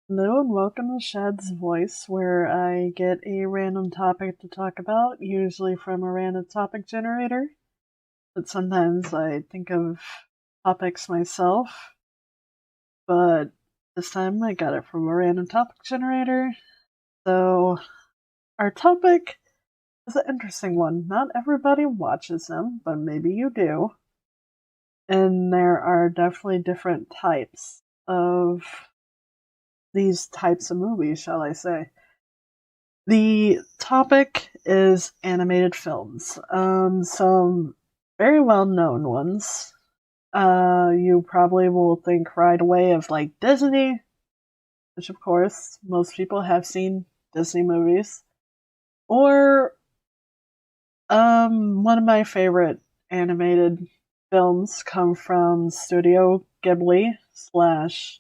Hello and welcome to Shad's Voice, where I get a random topic to talk about, usually from a random topic generator. But sometimes I think of topics myself, but this time I got it from a random topic generator. So, our topic is an interesting one. Not everybody watches them, but maybe you do. And there are definitely different types of these types of movies, shall I say. The topic is animated films. Some very well known ones. You probably will think right away of like Disney, which of course most people have seen Disney movies. Or one of my favorite animated films come from Studio Ghibli slash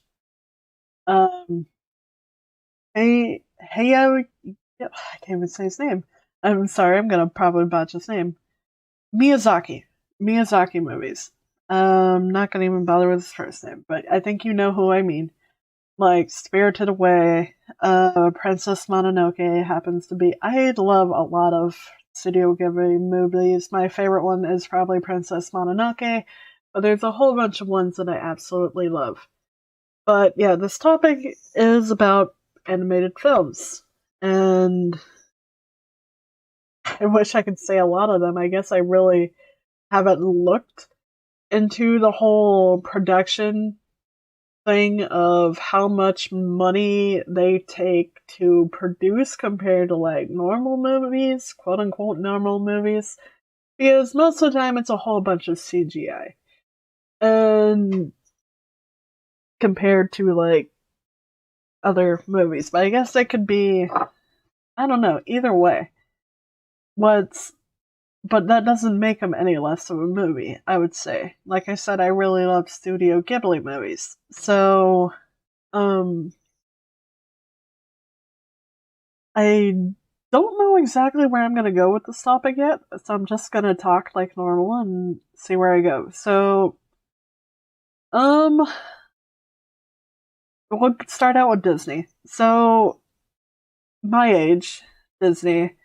um Hayao. I can't even say his name. I'm sorry, I'm gonna probably botch his name. Miyazaki. Miyazaki movies. Not gonna even bother with his first name, but I think you know who I mean. Like Spirited Away, Princess Mononoke happens to be. I love a lot of Studio Ghibli movies. My favorite one is probably Princess Mononoke, but there's a whole bunch of ones that I absolutely love. But yeah, this topic is about animated films, and I wish I could say a lot of them. I guess I really haven't looked into the whole production thing of how much money they take to produce compared to like normal movies, quote unquote normal movies, because most of the time it's a whole bunch of CGI. And compared to like other movies, but I guess they could be, I don't know, either way. What's but that doesn't make them any less of a movie, I would say. Like I said, I really love Studio Ghibli movies. So, um, I don't know exactly where I'm going to go with this topic yet, so I'm just going to talk like normal and see where I go. So, um, we'll start out with Disney. So, my age, Disney,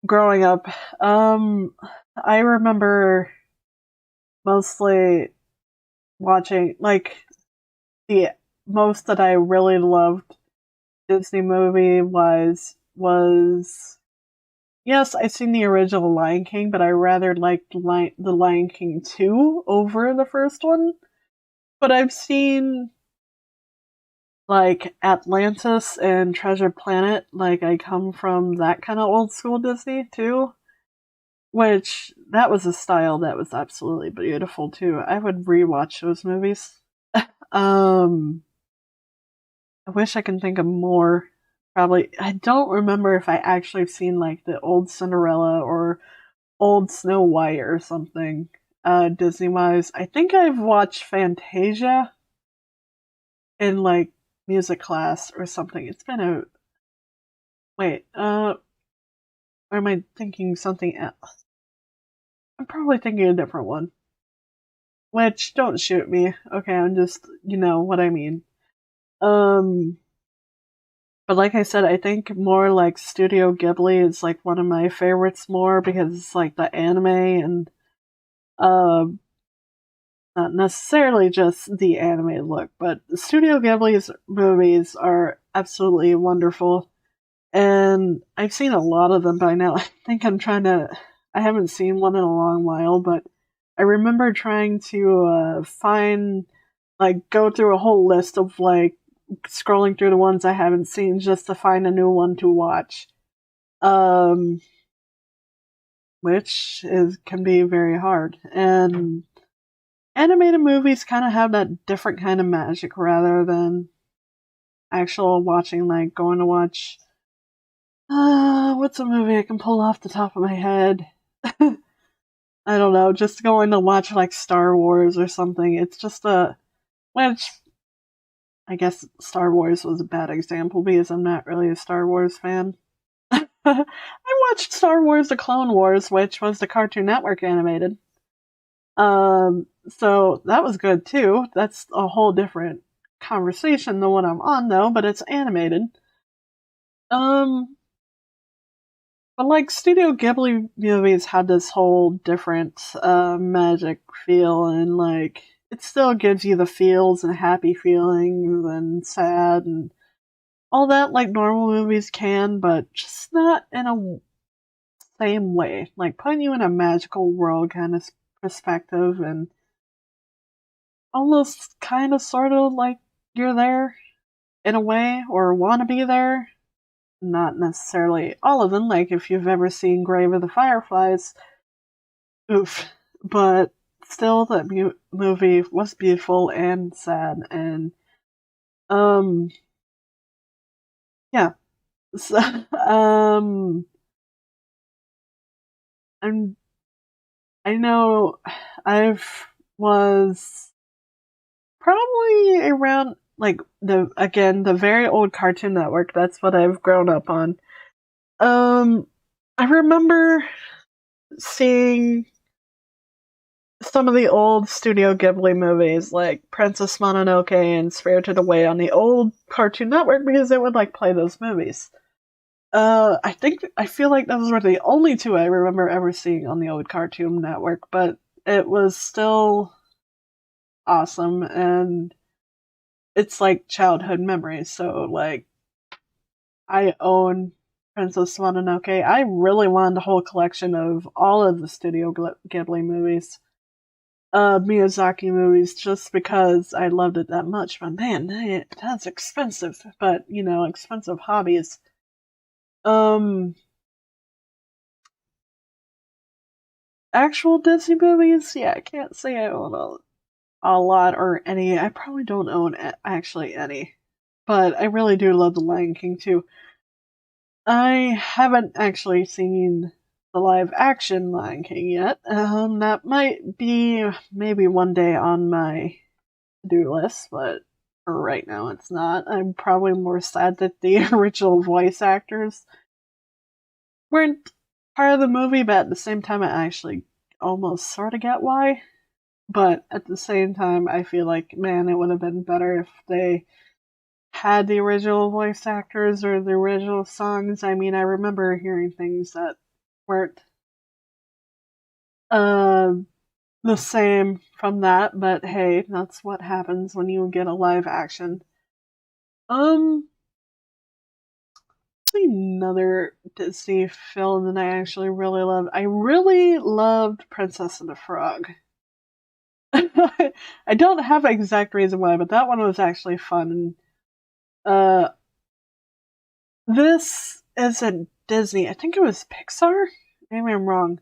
growing up, I remember mostly watching, like, the most that I really loved Disney movie was yes, I've seen the original Lion King, but I rather liked the Lion King 2 over the first one. But I've seen like Atlantis and Treasure Planet, like I come from that kind of old school Disney too, which that was a style that was absolutely beautiful too. I would rewatch those movies. um I wish I can think of more. Probably, I don't remember if I actually have seen like the old Cinderella or old Snow White or something. Disney wise, I think I've watched Fantasia in like music class or something. It's been a wait. Or am I thinking something else? I'm probably thinking a different one. Which don't shoot me. Okay, I'm just you know what I mean. Um, But like I said, I think more like Studio Ghibli is like one of my favorites more because it's like the anime and uh, not necessarily just the anime look, but Studio Ghibli's movies are absolutely wonderful. And I've seen a lot of them by now. I think I haven't seen one in a long while, but I remember trying to find, like, go through a whole list of like scrolling through the ones I haven't seen just to find a new one to watch. Um, which is can be very hard. And animated movies kind of have that different kind of magic rather than actual watching, like going to watch. What's a movie I can pull off the top of my head? I don't know, just going to watch like Star Wars or something. It's just which I guess Star Wars was a bad example because I'm not really a Star Wars fan. I watched Star Wars: The Clone Wars, which was the Cartoon Network animated. So that was good too. That's a whole different conversation than what I'm on though, but it's animated. Um, but like Studio Ghibli movies had this whole different magic feel, and like it still gives you the feels and happy feelings and sad and all that like normal movies can, but just not in a same way. Like putting you in a magical world kind of perspective and almost kind of sort of like you're there in a way or want to be there. Not necessarily all of them, like if you've ever seen Grave of the Fireflies, oof. But still, that movie was beautiful and sad, and um, yeah. So, and I know I've was probably around like the very old Cartoon Network. That's what I've grown up on. Um, I remember seeing some of the old Studio Ghibli movies, like Princess Mononoke and Spirited Away, on the old Cartoon Network because they would like play those movies. I feel like those were the only two I remember ever seeing on the old Cartoon Network, but it was still awesome, and it's like childhood memories. So like, I own Princess Mononoke. I really wanted a whole collection of all of the Studio Ghibli movies, Miyazaki movies, just because I loved it that much. But man, that's expensive. But you know, expensive hobbies. Um, Actual Disney movies, yeah, I can't say I own a lot or any. I probably don't own actually any, but I really do love The Lion King too. I haven't actually seen the live action Lion King yet. That might be maybe one day on my to do list, but for right now it's not. I'm probably more sad that the original voice actors weren't part of the movie, but at the same time, I actually almost sort of get why. But at the same time, I feel like, man, it would have been better if they had the original voice actors or the original songs. I mean, I remember hearing things that weren't uh, the same from that, but hey, that's what happens when you get a live action. Um, Another Disney film that I actually really loved. I really loved Princess and the Frog. I don't have an exact reason why, but that one was actually fun. And this isn't Disney. I think it was Pixar. Maybe I'm wrong.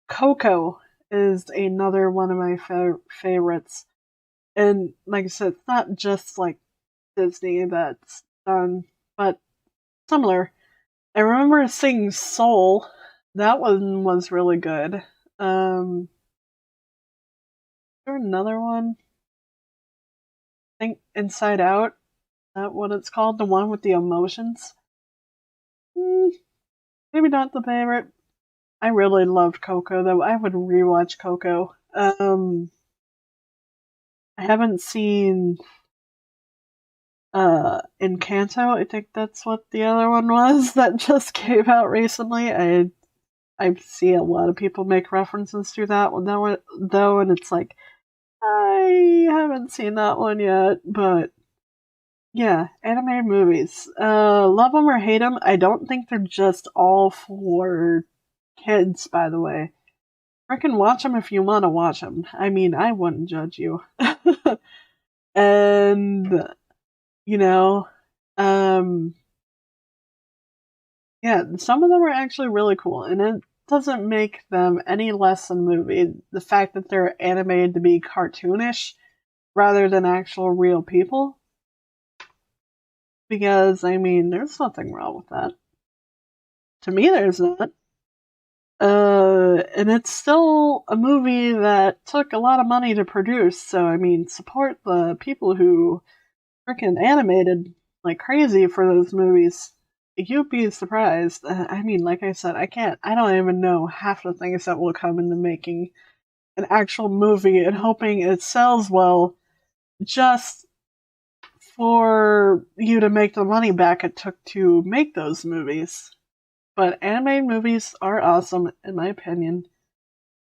Coco is another one of my favorites. And like I said, it's not just like Disney that's done, but similar. I remember seeing Soul. That one was really good. Is there another one? I think Inside Out. Is that what it's called? The one with the emotions? Hmm, maybe not the favorite. I really loved Coco, though. I would rewatch Coco. I haven't seen Encanto. I think that's what the other one was that just came out recently. I see a lot of people make references to that one though, and it's like I haven't seen that one yet. But yeah, animated movies. Love them or hate them. I don't think they're just all for kids. By the way, freaking watch them if you want to watch them. I mean, I wouldn't judge you. And you know, um, yeah, some of them are actually really cool, and it doesn't make them any less than a movie. The fact that they're animated to be cartoonish rather than actual real people, because I mean, there's nothing wrong with that. To me, there's not. And it's still a movie that took a lot of money to produce, so I mean, support the people who freaking animated like crazy for those movies. You'd be surprised. I mean, like I said, I don't even know half the things that will come into making an actual movie and hoping it sells well just for you to make the money back it took to make those movies. But animated movies are awesome, in my opinion.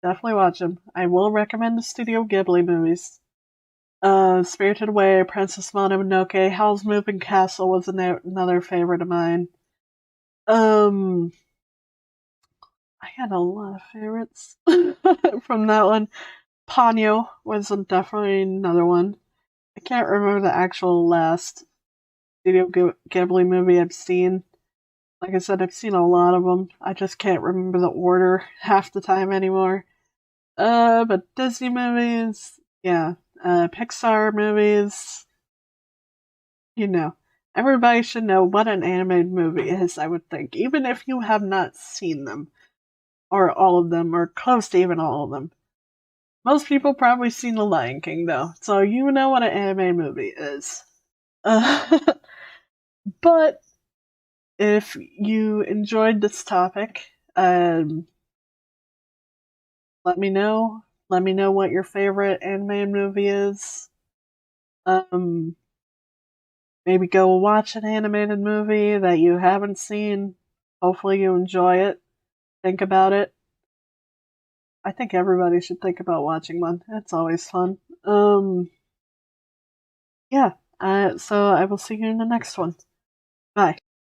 Definitely watch them. I will recommend the Studio Ghibli movies. Spirited Away, Princess Mononoke, Howl's Moving Castle was another favorite of mine. I had a lot of favorites from that one. Ponyo was definitely another one. I can't remember the actual last Studio Ghibli movie I've seen. Like I said, I've seen a lot of them. I just can't remember the order half the time anymore. But Disney movies, yeah. Pixar movies, you know. Everybody should know what an animated movie is, I would think, even if you have not seen them, or all of them, or close to even all of them. Most people probably seen The Lion King, though, so you know what an anime movie is. But if you enjoyed this topic, let me know. Let me know what your favorite anime movie is. Um, Maybe go watch an animated movie that you haven't seen. Hopefully you enjoy it. Think about it. I think everybody should think about watching one. It's always fun. Yeah. So I will see you in the next one.